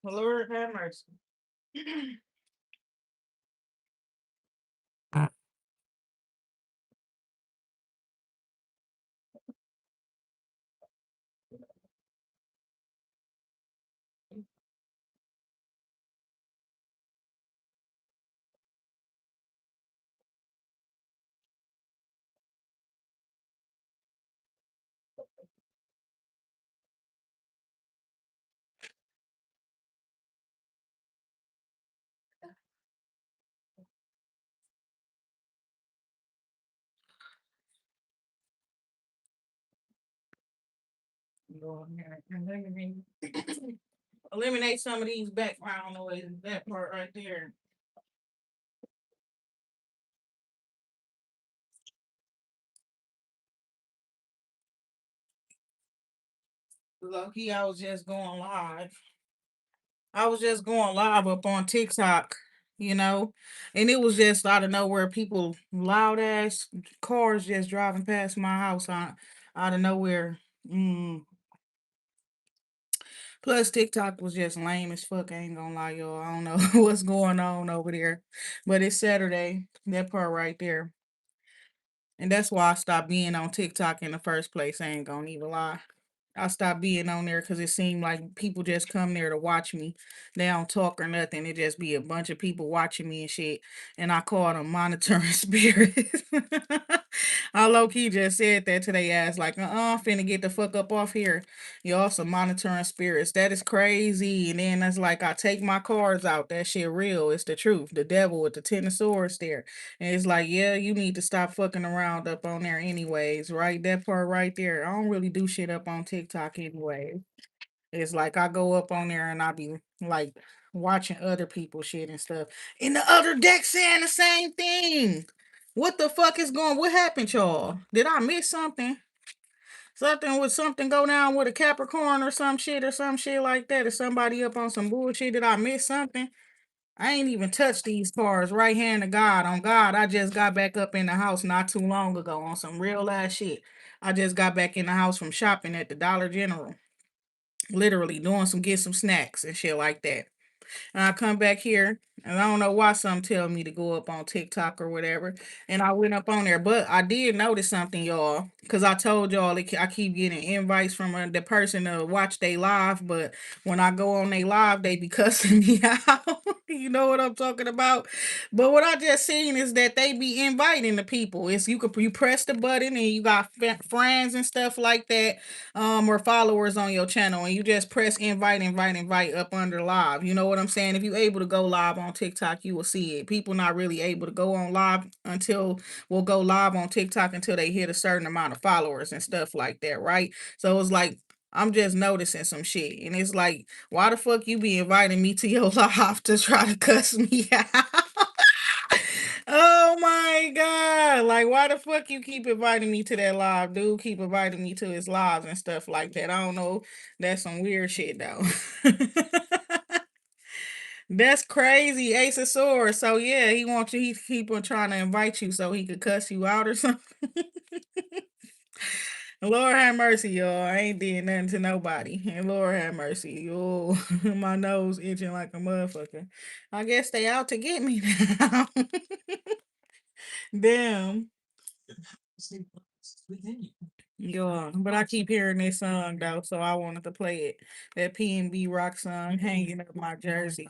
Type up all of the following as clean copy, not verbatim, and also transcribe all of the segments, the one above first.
Lord have mercy. Lord, eliminate some of these background noises. That part right there. Lucky I was just going live. I was just going live up on TikTok, you know, and it was just out of nowhere. People, loud ass cars just driving past my house out of nowhere. Mm. Plus, TikTok was just lame as fuck. I ain't gonna lie, y'all. I don't know what's going on over there, but it's Saturday. That part right there. And that's why I stopped being on TikTok in the first place. I ain't gonna even lie. I stopped being on there because it seemed like people just come there to watch me. They don't talk or nothing. It just be a bunch of people watching me and shit. And I call them monitoring spirits. I low key just said that to their ass, like, finna get the fuck up off here. Y'all some monitoring spirits. That is crazy. And then that's like I take my cards out. That shit real. It's the truth. The devil with the ten of swords there. And it's like, yeah, you need to stop fucking around up on there anyways, right? That part right there. I don't really do shit up on TikTok anyway. It's like I go up on there and I be like watching other people shit and stuff. And the other deck saying the same thing. What the fuck is going? What happened, y'all? Did I miss something? Something go down with a Capricorn or some shit like that? Is somebody up on some bullshit? Did I miss something? I ain't even touched these cars. Right hand to God. On God, I just got back up in the house not too long ago on some real ass shit. I just got back in the house from shopping at the Dollar General. Literally doing get some snacks and shit like that. And I come back here, and I don't know why some tell me to go up on TikTok or whatever. And I went up on there, but I did notice something, y'all, because I told y'all I keep getting invites from the person to watch they live, but when I go on they live, they be cussing me out. You know what I'm talking about? But what I just seen is that they be inviting the people. It's you press the button and you got friends and stuff like that, or followers on your channel, and you just press invite up under live. You know what I'm saying? If you're able to go live on TikTok, you will see it. People not really able to go on live until will go live on TikTok until they hit a certain amount of followers and stuff like that, right? So it's like I'm just noticing some shit. And it's like, why the fuck you be inviting me to your live to try to cuss me out? Oh my god. Like, why the fuck you keep inviting me to that live, dude? Keep inviting me to his lives and stuff like that. I don't know. That's some weird shit though. That's crazy. Ace of Swords. So yeah, he wants you, he keep on trying to invite you so he could cuss you out or something. Lord have mercy, y'all. I ain't did nothing to nobody. And Lord have mercy. Oh, my nose itching like a motherfucker. I guess they out to get me now. Damn. Yeah, but I keep hearing this song though, so I wanted to play it. That PNB rock song hanging up my jersey.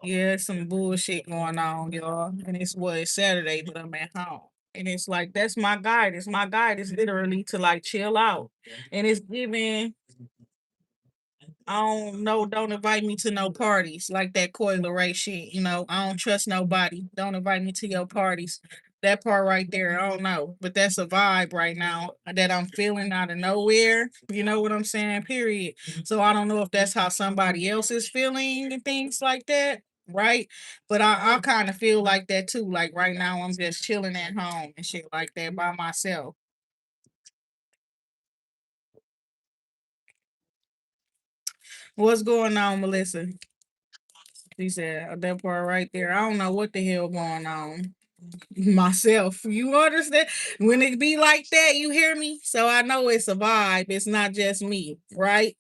Yeah, it's some bullshit going on, y'all. And it's Saturday, but I'm at home. And it's like that's my guide. It's my guide is literally to like chill out. And it's giving I don't know, don't invite me to no parties like that Coil Ray shit. You know, I don't trust nobody. Don't invite me to your parties. That part right there, I don't know. But that's a vibe right now that I'm feeling out of nowhere. You know what I'm saying? Period. So I don't know if that's how somebody else is feeling and things like that. Right. But I kind of feel like that too. Like right now, I'm just chilling at home and shit like that by myself. What's going on, Melissa? She said, that part right there. I don't know what the hell going on. Myself. You understand? When it be like that, you hear me? So I know it's a vibe. It's not just me, right?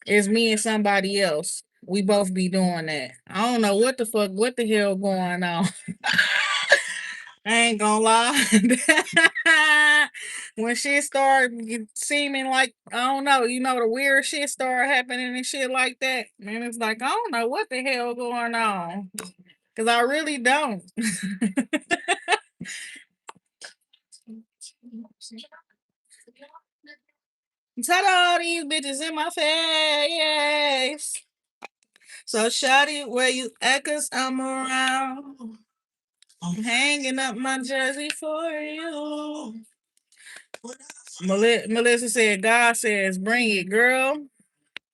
It's me and somebody else. We both be doing that. I don't know what the hell going on. I ain't gonna lie. When shit start seeming like I don't know, the weird shit start happening and shit like that, and it's like I don't know what the hell going on, cause I really don't. Tell all these bitches in my face. So shawty, where you at? 'Cause I'm around. I'm hanging up my jersey for you. Melissa said, God says, bring it, girl.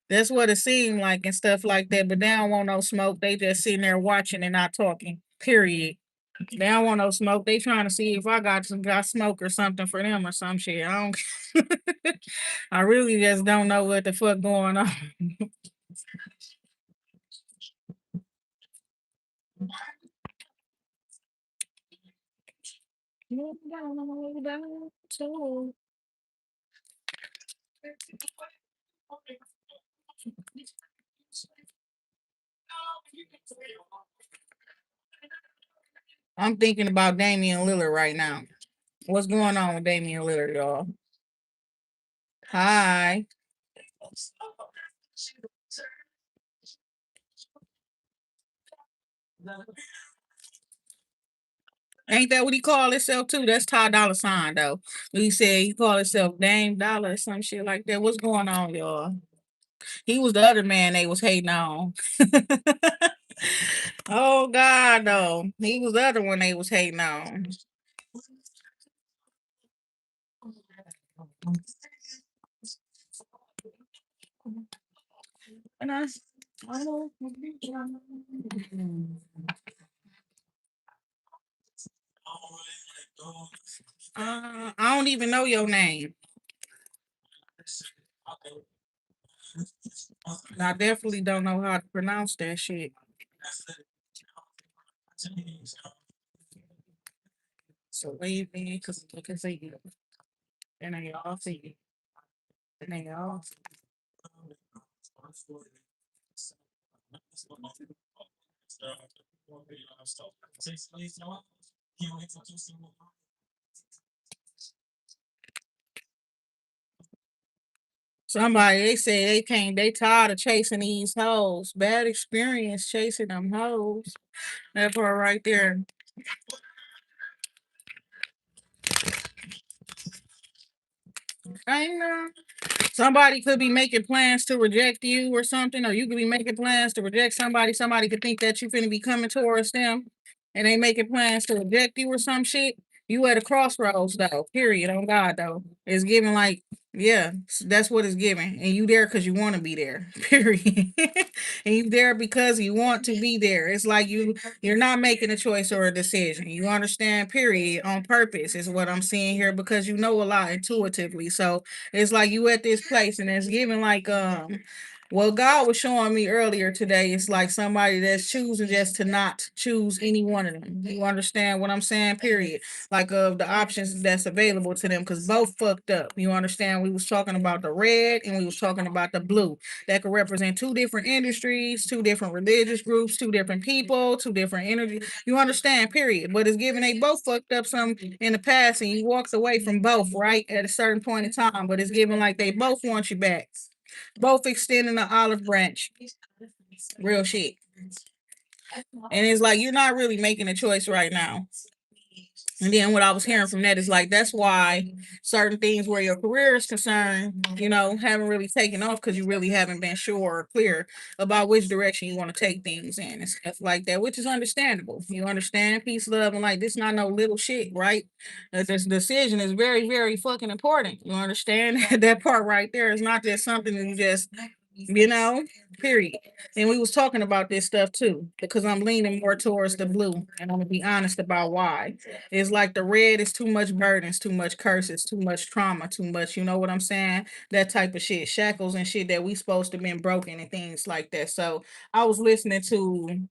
That's what it seemed like and stuff like that. But they don't want no smoke. They just sitting there watching and not talking. Period. They don't want no smoke. They trying to see if I got smoke or something for them or some shit. I don't. I really just don't know what the fuck going on. I'm thinking about Damian Lillard right now. What's going on with Damian Lillard, y'all? Hi. Ain't that what he called himself too? That's Ty Dolla Sign though. He said he called himself Dame Dollar or some shit like that. What's going on, y'all? He was the other man they was hating on. Oh God, no. He was the other one they was hating on. And I don't, I don't even know your name. I definitely don't know how to pronounce that shit. So leave me because I can see you. And they all see you. And they all see somebody they say they tired of chasing these hoes. Bad experience chasing them hoes. That part right there. I know. Somebody could be making plans to reject you or something, or you could be making plans to reject somebody. Somebody could think that you finna be coming towards them and they making plans to reject you or some shit. You at a crossroads though, period. On God though. It's giving like, yeah, that's what it's giving. And you there because you want to be there. Period. And you there because you want to be there. It's like you're not making a choice or a decision. You understand, period, on purpose is what I'm seeing here because you know a lot intuitively. So it's like you at this place and it's giving like well, God was showing me earlier today. It's like somebody that's choosing just to not choose any one of them. You understand what I'm saying? Period. Like of the options that's available to them, because both fucked up. You understand? We was talking about the red and we was talking about the blue. That could represent two different industries, two different religious groups, two different people, two different energy. You understand? Period. But it's giving they both fucked up some in the past, and you walked away from both right at a certain point in time. But it's giving like they both want you back, both extending the olive branch. Real shit. And it's like you're not really making a choice right now. And then what I was hearing from that is like that's why certain things where your career is concerned, haven't really taken off because you really haven't been sure or clear about which direction you want to take things in and stuff like that, which is understandable. You understand peace, love, and like this not no little shit, right? This decision is very, very fucking important. You understand that part right there is not just something that you just you know, period. And we was talking about this stuff too, because I'm leaning more towards the blue, and I'm gonna be honest about why. It's like the red is too much burdens, too much curses, too much trauma, too much, you know what I'm saying? That type of shit, shackles and shit that we supposed to been broken and things like that. So I was listening to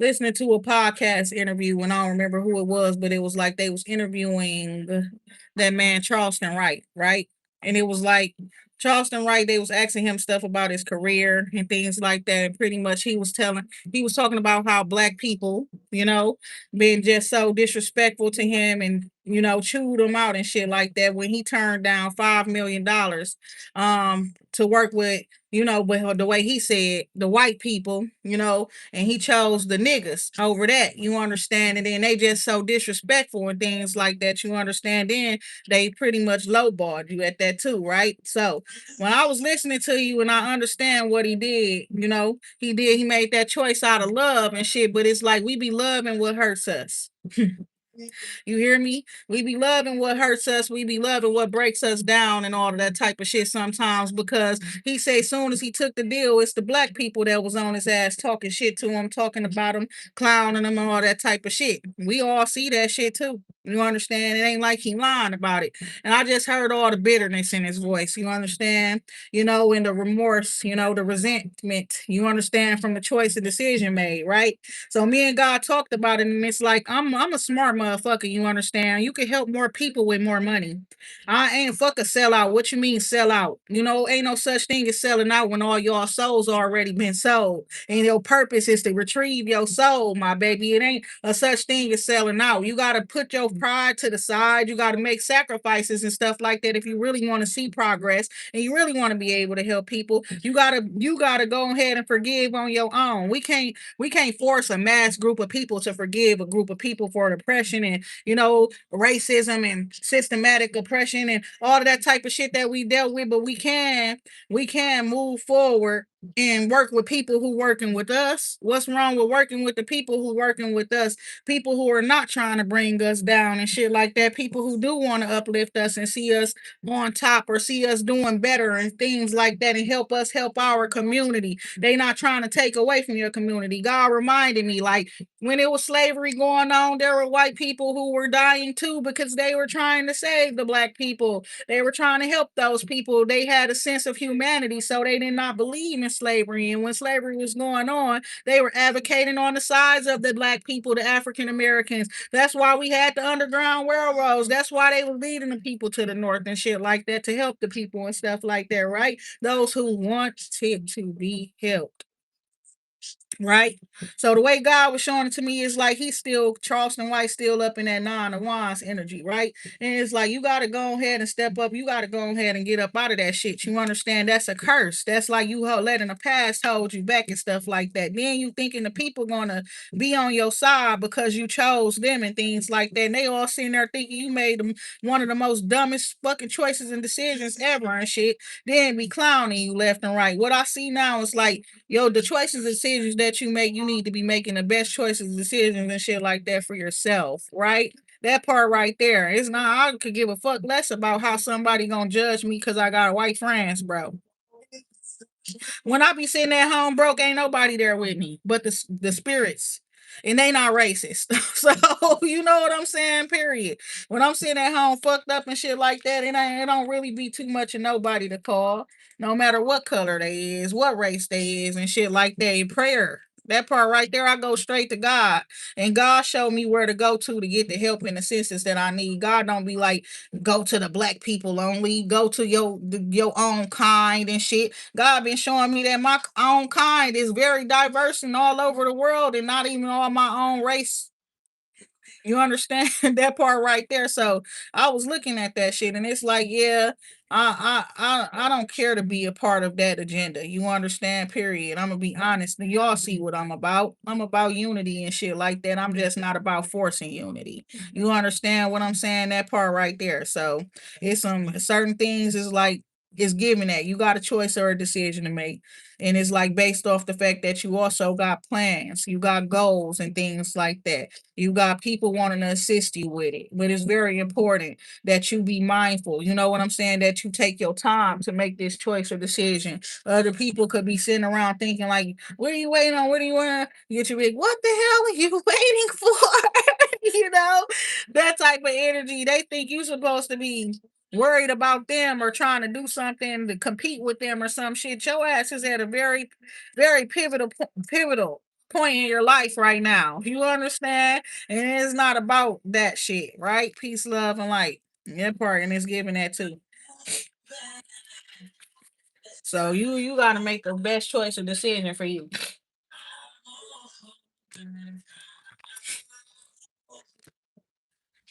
a podcast interview and I don't remember who it was, but it was like they was interviewing that man Charleston Wright, right? And it was like Charleston Wright, they was asking him stuff about his career and things like that. And pretty much he was talking about how black people, been just so disrespectful to him and, chewed him out and shit like that when he turned down $5 million to work with, but the way he said the white people, and he chose the niggas over that. You understand? And then they just so disrespectful and things like that. You understand? Then they pretty much lowballed you at that too, right? So when I was listening to you and I understand what he did, he made that choice out of love and shit, but it's like we be loving what hurts us. You hear me? We be loving what hurts us. We be loving what breaks us down and all of that type of shit sometimes because he say soon as he took the deal, it's the black people that was on his ass talking shit to him, talking about him, clowning him, and all that type of shit. We all see that shit too. You understand? It ain't like he lying about it. And I just heard all the bitterness in his voice. You understand? And the remorse, the resentment. You understand from the choice and decision made, right? So me and God talked about it, and it's like I'm a smart motherfucker. You understand? You can help more people with more money. I ain't fuck a sellout. What you mean sell out? Ain't no such thing as selling out when all your souls already been sold, and your purpose is to retrieve your soul, my baby. It ain't a such thing as selling out. You gotta put your pride to the side. You gotta make sacrifices and stuff like that if you really want to see progress and you really want to be able to help people. You gotta go ahead and forgive on your own. We can't force a mass group of people to forgive a group of people for oppression and racism and systematic oppression and all of that type of shit that we dealt with, but we can move forward and work with people who working with us. What's wrong with working with the people who working with us? People who are not trying to bring us down and shit like that. People who do want to uplift us and see us on top or see us doing better and things like that and help us help our community. They not trying to take away from your community. God reminded me, like, when it was slavery going on, there were white people who were dying too because they were trying to save the black people. They were trying to help those people. They had a sense of humanity, so they did not believe in slavery. And when slavery was going on, they were advocating on the sides of the black people, the African Americans. That's why we had the Underground Railroads. That's why they were leading the people to the north and shit like that to help the people and stuff like that, right? Those who wanted to be helped. Right. So the way God was showing it to me is like he's still Charleston White still up in that nine of wands energy, right? And it's like you gotta go ahead and step up. You gotta go ahead and get up out of that shit. You understand? That's a curse. That's like you letting the past hold you back and stuff like that. Then you thinking the people gonna be on your side because you chose them and things like that. And they all sitting there thinking you made them one of the most dumbest fucking choices and decisions ever and shit. Then be clowning you left and right. What I see now is like the choices and decisions that you make, you need to be making the best choices and decisions and shit like that for yourself, right? That part right there. It's not I could give a fuck less about how somebody gonna judge me because I got white friends, bro. When I be sitting at home broke, ain't nobody there with me but the spirits. And they not racist. So you know what I'm saying? Period. When I'm sitting at home fucked up and shit like that, it don't really be too much of nobody to call. No matter what color they is, what race they is, and shit like that. In prayer. That part right there, I go straight to God. And God showed me where to go to get the help and assistance that I need. God don't be like, go to the black people only, go to your own kind and shit. God been showing me that my own kind is very diverse and all over the world and not even all my own race. You understand that part right there? So I was looking at that shit, and it's like, yeah, I don't care to be a part of that agenda. You understand? Period. I'm gonna be honest. Y'all see what I'm about. I'm about unity and shit like that. I'm just not about forcing unity. You understand what I'm saying? That part right there. So it's some certain things is like it's given that you got a choice or a decision to make. And it's like based off the fact that you also got plans, you got goals and things like that. You got people wanting to assist you with it. But it's very important that you be mindful. You know what I'm saying? That you take your time to make this choice or decision. Other people could be sitting around thinking like, what are you waiting on? What do you want to get your big? What the hell are you waiting for? That type of energy. They think you're supposed to be worried about them or trying to do something to compete with them or some shit. Your ass is at a very, very pivotal point in your life right now. You understand? And it's not about that shit, right? Peace, love, and light. That part, and it's giving that too. So you gotta make the best choice or decision for you.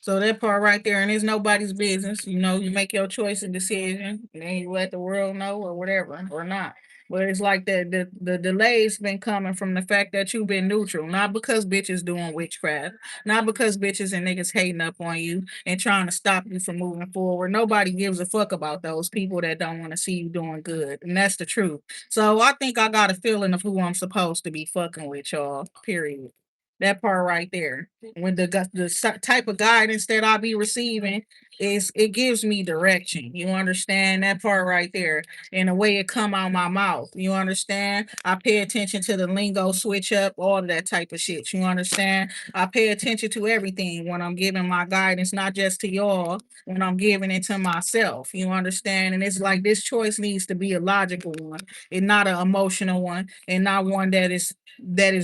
So that part right there, and it's nobody's business. You know, you make your choice and decision, and then you let the world know or whatever, or not. But it's like that the delay's been coming from the fact that you've been neutral, not because bitches doing witchcraft, not because bitches and niggas hating up on you and trying to stop you from moving forward. Nobody gives a fuck about those people that don't want to see you doing good. And that's the truth. So I think I got a feeling of who I'm supposed to be fucking with, y'all. Period. That part right there. When type of guidance that I be receiving is it gives me direction. You understand that part right there, and the way it come out my mouth. You understand? I pay attention to the lingo switch up, all of that type of shit. You understand? I pay attention to everything when I'm giving my guidance, not just to y'all. When I'm giving it to myself, you understand? And it's like this choice needs to be a logical one, and not an emotional one, and not one that is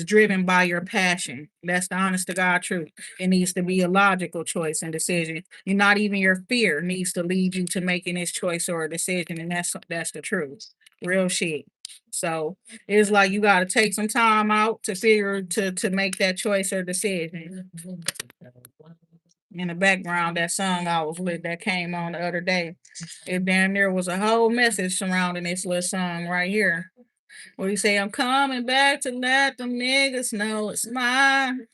driven by your passion. That's the honest to God truth. It needs to be a logical choice and decision. You're not even your fear needs to lead you to making this choice or a decision, and that's the truth. Real shit. So it's like you gotta take some time out to figure to make that choice or decision. In the background, that song I was with that came on the other day. It damn there was a whole message surrounding this little song right here. Where you say, I'm coming back to let them niggas know it's mine.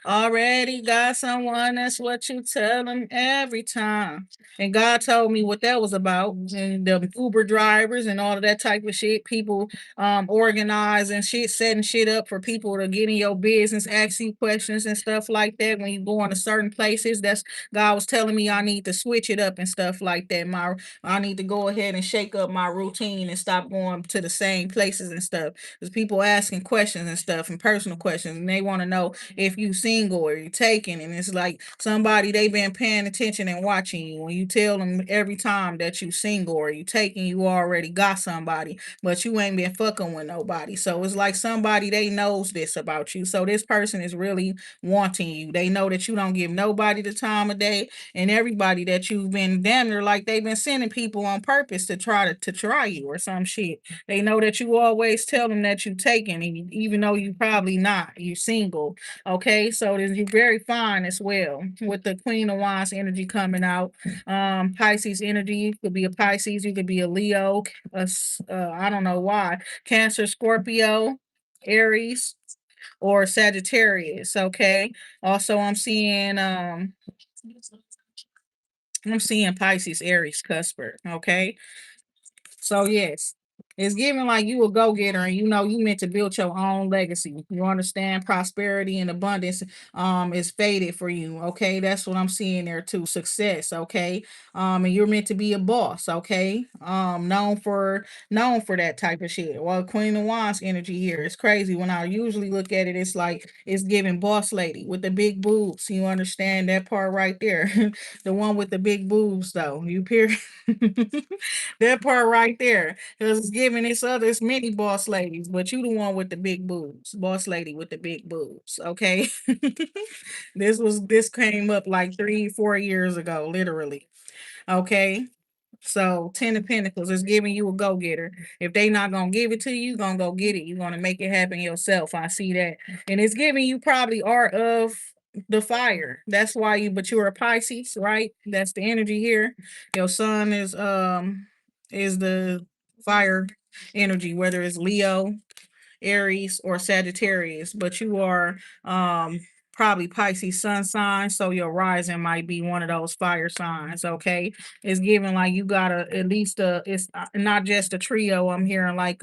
Already got someone, that's what you tell them every time. And God told me what that was about. And the Uber drivers and all of that type of shit, people organizing shit, setting shit up for people to get in your business, ask you questions and stuff like that. When you go into certain places, that's God was telling me I need to switch it up and stuff like that. I need to go ahead and shake up my routine and stop going to the same places and stuff. Because people asking questions and stuff and personal questions, and they want to know if you single or you taken, and it's like somebody they been paying attention and watching you. When you tell them every time that you single or you taking, you already got somebody, but you ain't been fucking with nobody. So it's like somebody they knows this about you. So this person is really wanting you. They know that you don't give nobody the time of day, and everybody that you've been damn near like they've been sending people on purpose to try you or some shit. They know that you always tell them that you taken, and even though you probably not, you single. Okay, so then you're very fine as well with the Queen of Wands energy coming out. Pisces energy, you could be a Pisces, you could be a Leo, I don't know why, Cancer, Scorpio, Aries, or Sagittarius. Okay, also I'm seeing Pisces, Aries, Cusper. Okay, so yes, it's giving like you a go getter, and you know you meant to build your own legacy. You understand prosperity and abundance is faded for you. Okay, that's what I'm seeing there too. Success. Okay, and you're meant to be a boss. Okay, known for that type of shit. Well, Queen of Wands energy here. It's crazy. When I usually look at it, it's like it's giving boss lady with the big boobs. You understand that part right there. The one with the big boobs though. You period. That part right there. Because it's giving it's many boss ladies, but you the one with the big boobs. Boss lady with the big boobs. Okay. This came up like 3, 4 years ago, literally. Okay. So 10 of Pentacles is giving you a go getter. If they not gonna give it to you, you gonna go get it. You're gonna make it happen yourself. I see that, and it's giving you probably art of the fire. That's why but you're a Pisces, right? That's the energy here. Your sun is the fire energy, whether it's Leo, Aries, or Sagittarius, but you are probably Pisces sun sign, so your rising might be one of those fire signs. Okay, it's giving like you gotta at least it's not just a trio. I'm hearing like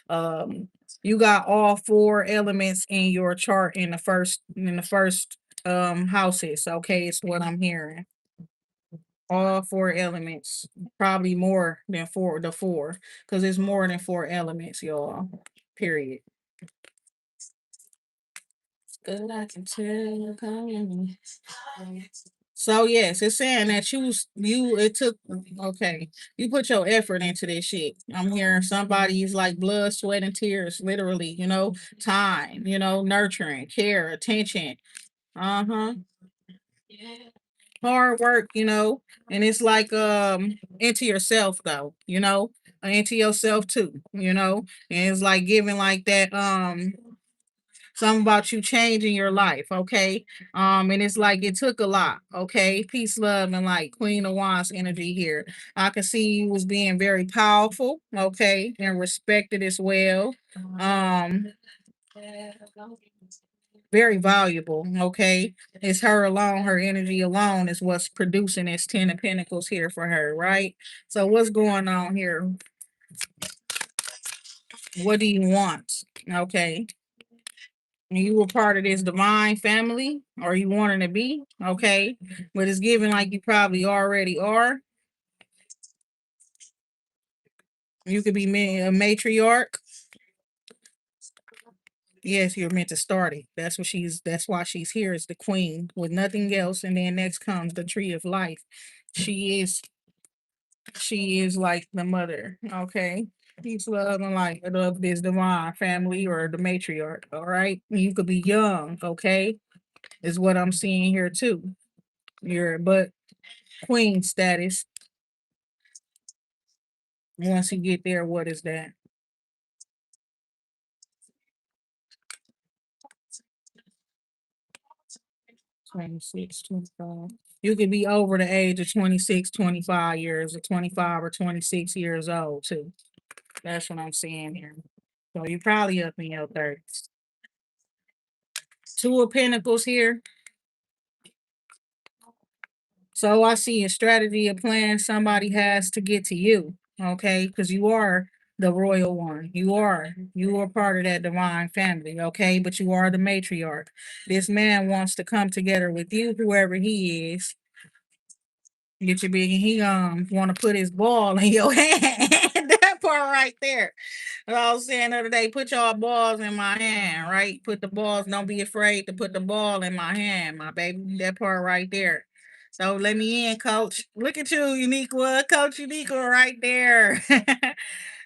um you got all four elements in your chart in the first houses. Okay, it's what I'm hearing. All four elements, probably more than four, because it's more than four elements, y'all. Period. Good, I can tell you coming. So yes, it's saying that it took okay. You put your effort into this shit. I'm hearing somebody's like blood, sweat, and tears, literally, time, nurturing, care, attention. Uh-huh. Hard work, and it's like into yourself though. into yourself too, you know. And it's like giving like that something about you changing your life, okay? And it's like it took a lot, okay? Peace, love, and like Queen of Wands energy here. I could see you was being very powerful, okay, and respected as well. Um, very valuable, okay? It's her alone, her energy alone is what's producing this Ten of Pentacles here for her, right? So what's going on here? What do you want? Okay. You were part of this divine family, or you wanting to be, okay? But it's given like you probably already are. You could be a matriarch. Yes, you're meant to start it. That's why she's here as the queen with nothing else. And then next comes the tree of life. She is she is like the mother, okay? Peace, love, and light of this divine family or the matriarch, all right? You could be young, okay? Is what I'm seeing here too. But queen status. Once you get there, what is that? 26, 25. You could be over the age of 26, 25 years, or 25 or 26 years old too. That's what I'm seeing here. So you're probably up in your 30s. Two of Pentacles here. So I see a strategy, a plan somebody has to get to you, okay? Because you are the royal one. You are part of that divine family, okay? But you are the matriarch. This man wants to come together with you, whoever he is. Get your big, and he want to put his ball in your hand. That part right there. What I was saying the other day, put your balls in my hand, right? Put the balls, don't be afraid to put the ball in my hand, my baby. That part right there. So let me in, coach. Look at you, unique one, coach unique one right there.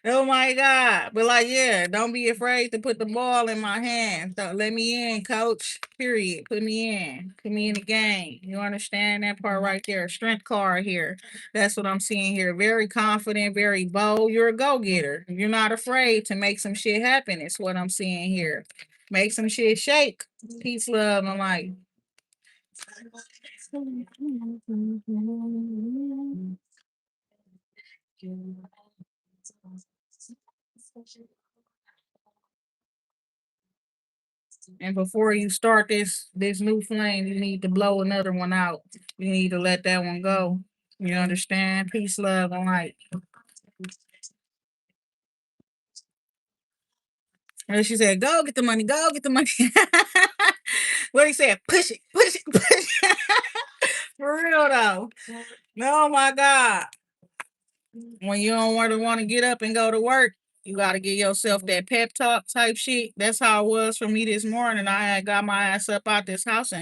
Oh my God. But like, yeah, don't be afraid to put the ball in my hand. So let me in, coach. Period. Put me in. Put me in the game. You understand that part right there? Strength card here. That's what I'm seeing here. Very confident, very bold. You're a go-getter. You're not afraid to make some shit happen. It's what I'm seeing here. Make some shit shake. Peace, love, and light. And before you start this new flame, you need to blow another one out. You need to let that one go. You understand? Peace, love, and light. And she said, "Go get the money. Go get the money." What he said? Push it, push it, push it. For real though. Oh my God. When you don't want to get up and go to work, you got to give yourself that pep talk type shit. That's how it was for me this morning. I had got my ass up out this house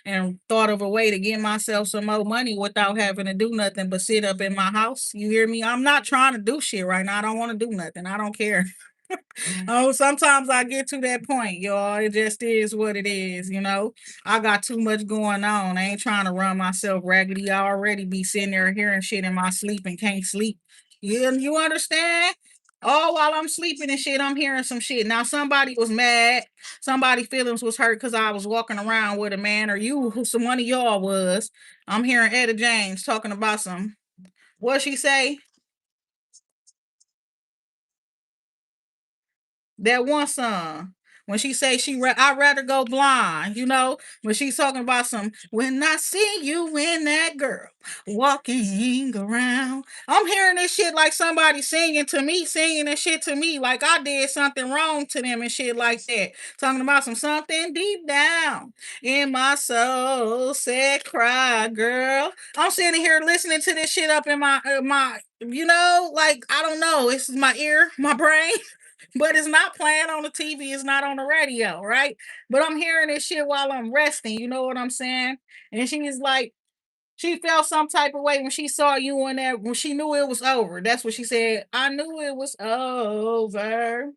and thought of a way to get myself some more money without having to do nothing but sit up in my house. You hear me? I'm not trying to do shit right now. I don't want to do nothing. I don't care. Oh, sometimes I get to that point, y'all. It just is what it is, you know. I got too much going on. I ain't trying to run myself raggedy. I already be sitting there hearing shit in my sleep and can't sleep. You understand? Oh, while I'm sleeping and shit, I'm hearing some shit. Now somebody was mad. Somebody feelings was hurt because I was walking around with a man, or you, who some one of y'all was. I'm hearing Etta James talking about some. What she say? That one song. When she say I'd rather go blind, you know, when she's talking about some, when I see you in that girl walking around. I'm hearing this shit like somebody singing to me, singing this shit to me, like I did something wrong to them and shit like that. Talking about something deep down in my soul said cry, girl. I'm sitting here listening to this shit up in my, like I don't know, it's my ear, my brain. But it's not playing on the TV. It's not on the radio, right? But I'm hearing this shit while I'm resting. You know what I'm saying? And she's like, she felt some type of way when she saw you in there, when she knew it was over. That's what she said. I knew it was over.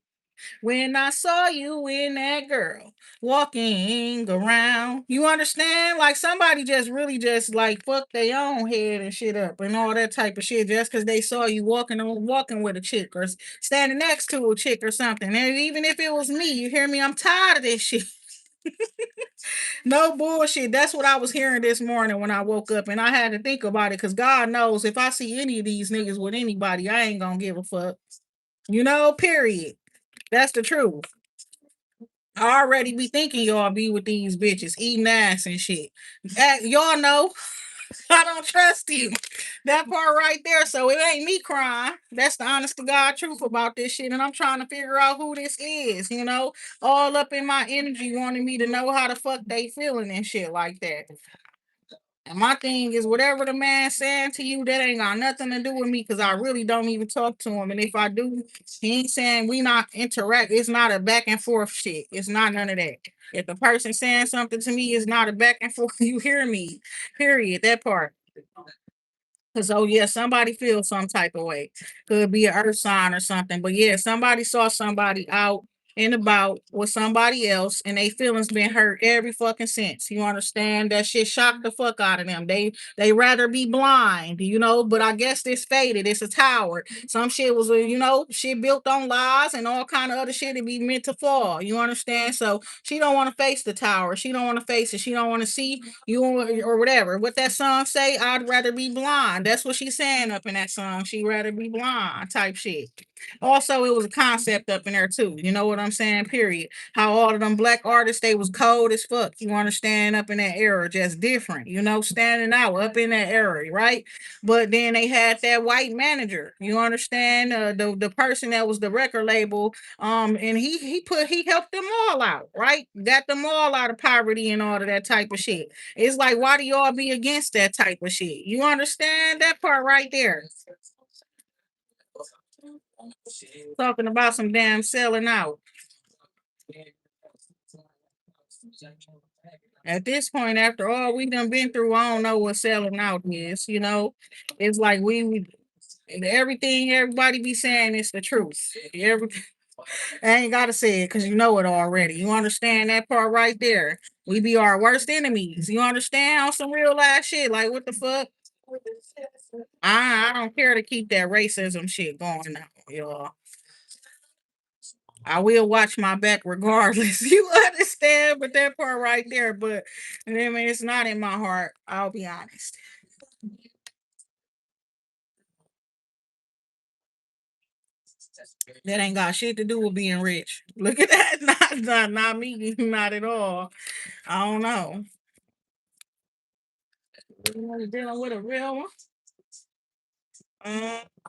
When I saw you in that girl walking around. You understand? Like somebody just really just like fuck their own head and shit up and all that type of shit just because they saw you walking with a chick or standing next to a chick or something. And even if it was me, you hear me? I'm tired of this shit. No bullshit. That's what I was hearing this morning when I woke up, and I had to think about it because God knows if I see any of these niggas with anybody, I ain't gonna give a fuck. Period. That's the truth. I already be thinking y'all be with these bitches eating ass and shit. Y'all know I don't trust you. That part right there. So it ain't me crying. That's the honest to God truth about this shit. And I'm trying to figure out who this is, all up in my energy wanting me to know how the fuck they feeling and shit like that. And my thing is, whatever the man saying to you, that ain't got nothing to do with me because I really don't even talk to him. And if I do, he ain't saying we not interact. It's not a back and forth shit. It's not none of that. If the person saying something to me is not a back and forth, you hear me. Period. That part. Cause oh yeah, somebody feels some type of way. Could be an earth sign or something. But yeah, somebody saw somebody out and about with somebody else and they feelings been hurt every fucking sense. You understand? That shit shocked the fuck out of them. They rather be blind, but I guess this faded. It's a tower. Some shit was shit built on lies and all kind of other shit to be meant to fall. You understand? So she don't want to face the tower. She don't want to face it. She don't want to see you or whatever. What that song say? I'd rather be blind. That's what she's saying up in that song. She'd rather be blind type shit. Also, it was a concept up in there too. You know what I'm saying? Period. How all of them black artists, they was cold as fuck. You understand? Up in that era, just different. Standing out up in that era, right? But then they had that white manager. You understand? The person that was the record label. And he helped them all out, right? Got them all out of poverty and all of that type of shit. It's like, why do y'all be against that type of shit? You understand that part right there? Talking about some damn selling out. At this point, after all we done been through, I don't know what selling out is. It's like everything everybody be saying is the truth. I ain't gotta say it because you know it already. You understand that part right there? We be our worst enemies. You understand on some real life shit? Like what the fuck? I don't care to keep that racism shit going now, y'all. I will watch my back regardless. You understand? But that part right there, but I mean it's not in my heart. I'll be honest. That ain't got shit to do with being rich. Look at that. Not me. Not at all. I don't know. You dealing with a real one.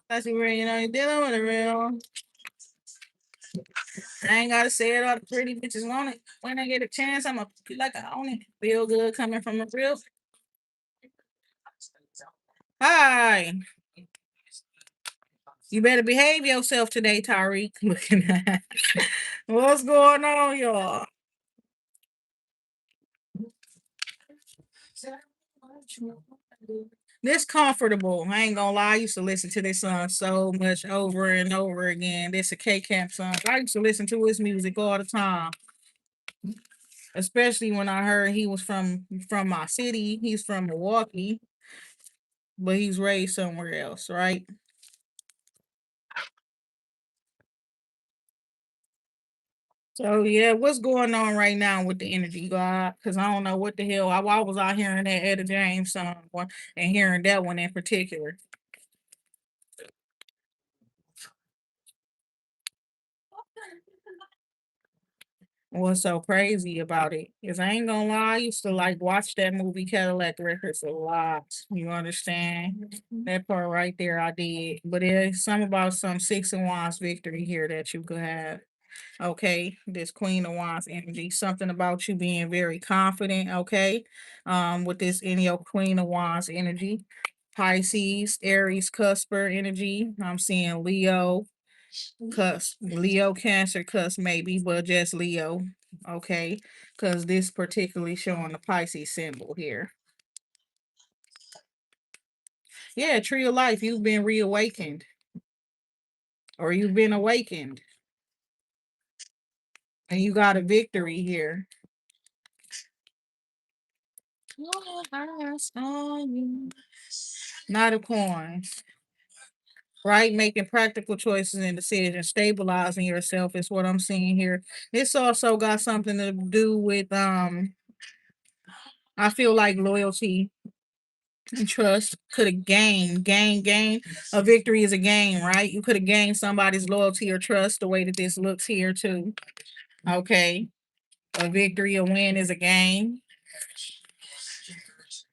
That's where you're dealing with a real one. I ain't gotta say it. All the pretty bitches want it. When I get a chance, I'ma feel like I own it. Feel good coming from a real. Hi. You better behave yourself today, Tyreek. Looking at what's going on, y'all. This comfortable. I ain't gonna lie. I used to listen to this song so much over and over again. This a K Camp song. I used to listen to his music all the time, especially when I heard he was from my city. He's from Milwaukee, but he's raised somewhere else, right? So yeah, what's going on right now with the energy, God? Because I don't know what the hell. I was out hearing that Etta James song and hearing that one in particular. What's so crazy about it is I ain't gonna lie, I used to like watch that movie Cadillac Records a lot. You understand? That part right there I did. But there's some about some Six of Wands victory here that you could have. Okay, this Queen of Wands energy, something about you being very confident, okay? With this in your Queen of Wands energy. Pisces, Aries, Cusper energy. I'm seeing Leo, Leo, Cancer, maybe, but just Leo, okay? Because this particularly showing the Pisces symbol here. Yeah, tree of life, you've been reawakened or you've been awakened. And you got a victory here. Your eyes on you. Knight of Coins. Right? Making practical choices and decisions, stabilizing yourself is what I'm seeing here. This also got something to do with I feel like loyalty and trust. Could have gained. A victory is a gain, right? You could have gained somebody's loyalty or trust the way that this looks here too. Okay. A victory, a win is a gain.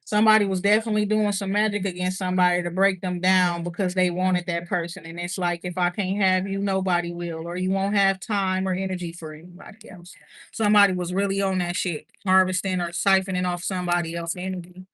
Somebody was definitely doing some magic against somebody to break them down because they wanted that person. And it's like, if I can't have you, nobody will, or you won't have time or energy for anybody else. Somebody was really on that shit, harvesting or siphoning off somebody else's energy.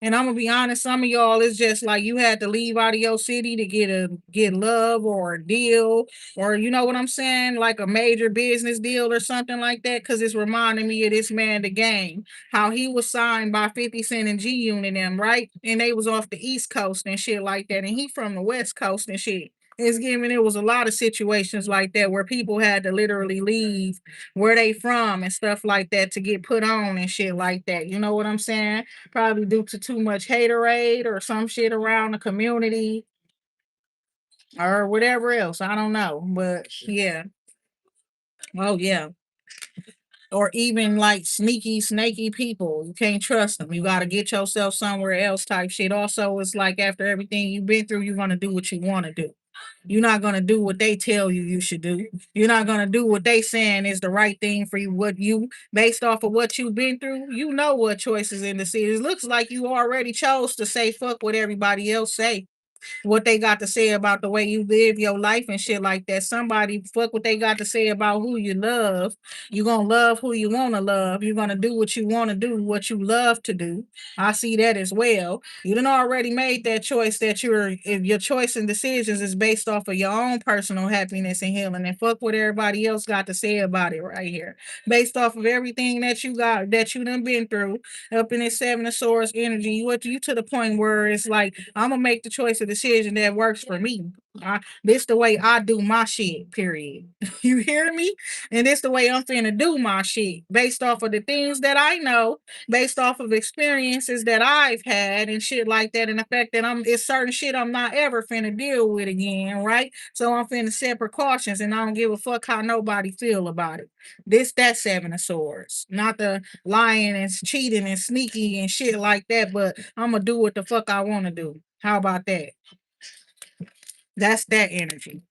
And I'm gonna be honest, some of y'all, it's just like you had to leave out of your city to get love or a deal, or you know what I'm saying, like a major business deal or something like that. Cause it's reminding me of this man, the game, how he was signed by 50 Cent and G Unit them, right? And they was off the East Coast and shit like that, and he from the West Coast and shit. It's giving it was a lot of situations like that where people had to literally leave where they from and stuff like that to get put on and shit like that. You know what I'm saying? Probably due to too much haterade or some shit around the community or whatever else. I don't know. But yeah. Oh yeah. Or even like sneaky, snaky people. You can't trust them. You gotta get yourself somewhere else type shit. Also, it's like after everything you've been through, you're gonna do what you want to do. You're not gonna do what they tell you you should do. You're not gonna do what they saying is the right thing for you. What you based off of what you've been through, you know what choices in the cities. Looks like you already chose to say fuck what everybody else say, what they got to say about the way you live your life and shit like that. Somebody fuck what they got to say about who you love. You're gonna love who you wanna love. You're gonna do what you wanna do, what you love to do. I see that as well. You done already made that choice that if your choice and decisions is based off of your own personal happiness and healing. And fuck what everybody else got to say about it right here. Based off of everything that you got that you done been through up in this seven of swords energy, you to the point where it's like I'm gonna make the choice of decision that works for me. This the way I do my shit. Period. You hear me? And this the way I'm finna do my shit based off of the things that I know, based off of experiences that I've had and shit like that, and the fact that it's certain shit I'm not ever finna deal with again, right? So I'm finna set precautions, and I don't give a fuck how nobody feel about it. This that seven of swords, not the lying and cheating and sneaky and shit like that. But I'm gonna do what the fuck I want to do. How about that? That's that energy.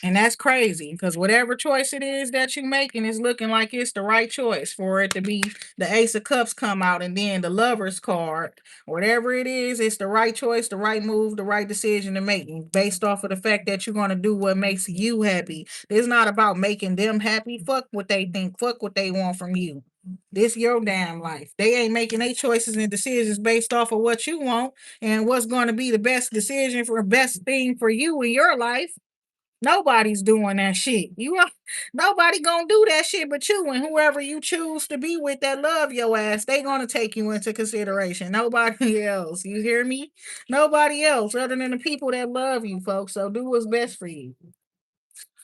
And that's crazy because whatever choice it is that you're making is looking like it's the right choice for it to be the Ace of Cups come out and then the Lover's card. Whatever it is, it's the right choice, the right move, the right decision to make based off of the fact that you're going to do what makes you happy. It's not about making them happy. Fuck what they think. Fuck what they want from you. This your damn life. They ain't making their choices and decisions based off of what you want and what's going to be the best decision for best thing for you in your life. Nobody's doing that shit. Nobody gonna do that shit but you and whoever you choose to be with that love your ass. They gonna take you into consideration. Nobody else. You hear me? Nobody else other than the people that love you, folks. So do what's best for you.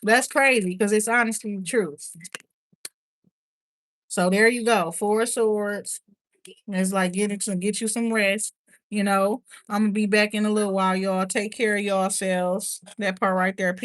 That's crazy because it's honestly the truth. So there you go. Four of swords. It's like get you some rest. I'm gonna be back in a little while, y'all. Take care of yourselves. That part right there. Peace.